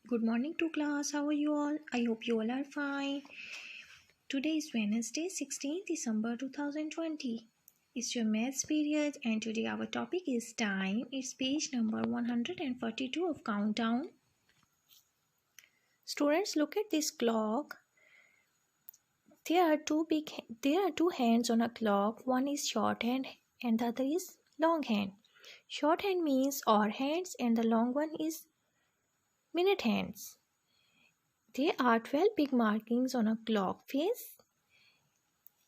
Good morning to class. How are you all? I hope you all are fine. Today is Wednesday, 16th December 2020. It's your maths period and today our topic is time. It's page number 142 of countdown. Students, look at this clock. There are two hands on a clock. One is shorthand and the other is longhand. Shorthand means hour hands and the long one is minute hands. There are 12 big markings on a clock face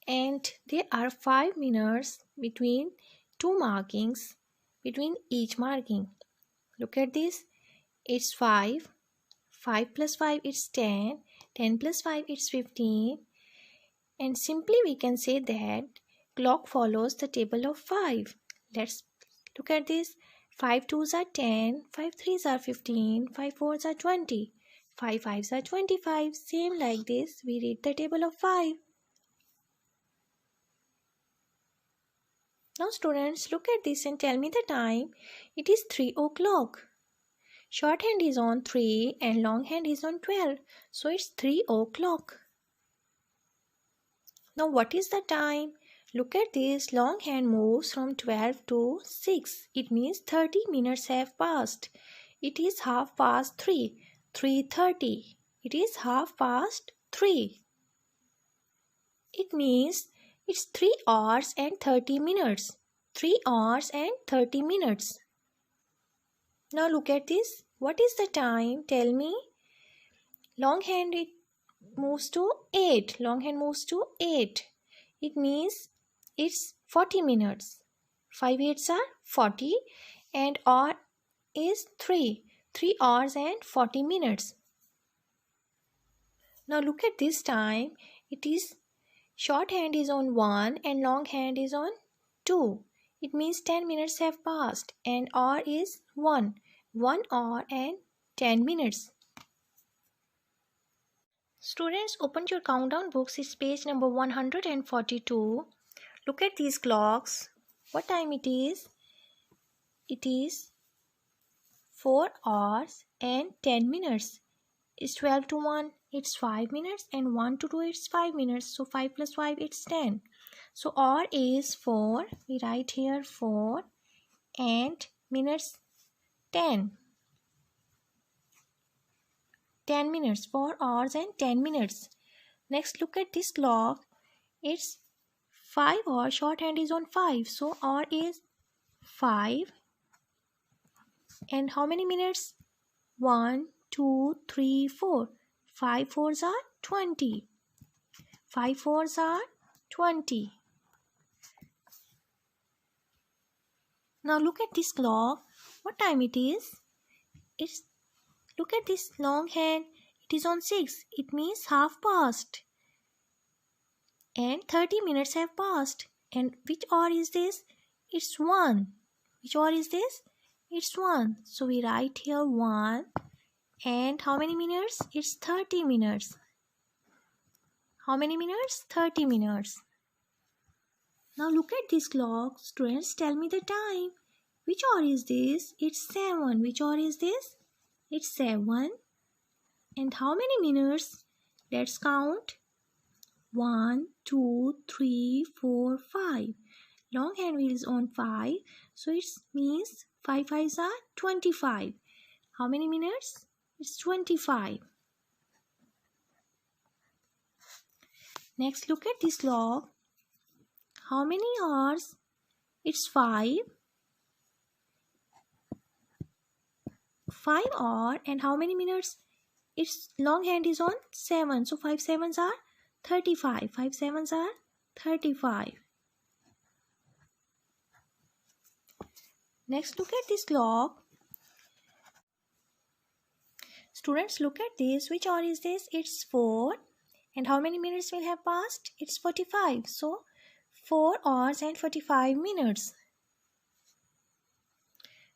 and there are 5 minutes between two markings, between each marking. Look at this. It's 5. 5 plus 5 is 10. 10 plus 5 is 15. And simply we can say that clock follows the table of 5. Let's look at this. 5 2s are 10. 5 3s are 15. 5 4s are 20. 5 5s are 25. Same like this, we read the table of 5. Now students, look at this and tell me the time. It is 3 o'clock. Shorthand is on 3 and longhand is on 12. So it's 3 o'clock. Now what is the time? Look at this. Longhand moves from 12 to 6. It means 30 minutes have passed. It is 3:30. 3:30. It is 3:30. It means it's 3 hours and 30 minutes. 3 hours and 30 minutes. Now look at this. What is the time? Tell me. Longhand it moves to 8. Longhand moves to 8. It means it's 40 minutes. 5 8s are 40 and hour is 3. 3 hours and 40 minutes. Now look at this time. It is shorthand is on 1 and longhand is on 2. It means 10 minutes have passed and hour is 1. 1 hour and 10 minutes. Students, open your countdown books. It's page number 142. Look at these clocks. What time it is? It is 4 hours and 10 minutes. It's 12 to 1. It's 5 minutes and 1 to 2 it's 5 minutes. So 5 plus 5 it's 10. So hour is 4. We write here 4 and minutes 10. 10 minutes. 4 hours and 10 minutes. Next look at this clock. It's 5 hours. Shorthand is on 5. So hour is 5. And how many minutes? 1, 2, 3, 4. 5 4s are 20. 5 4s are 20. Now look at this clock. What time it is? Look at this long hand. It is on 6. It means half past. And 30 minutes have passed. And which hour is this? It's 1. Which hour is this? It's 1. So we write here 1. And how many minutes? It's 30 minutes. How many minutes? 30 minutes. Now look at this clock. Students, tell me the time. Which hour is this? It's 7. Which hour is this? It's 7. And how many minutes? Let's count. 1, 2, 3, 4, 5. Longhand is on 5. So it means 5 5s are 25. How many minutes? It's 25. Next, look at this clock. How many hours? It's 5. 5 hours and how many minutes? Its longhand is on 7. So 5 7s are 35. 5 7s are 35. Next, look at this clock. Students, look at this. Which hour is this? It's 4. And how many minutes will have passed? It's 45. So 4 hours and 45 minutes.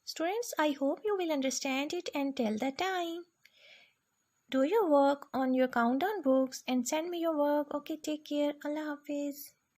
Students, I hope you will understand it and tell the time. Do your work on your countdown books and send me your work. Okay, take care. Allah Hafiz.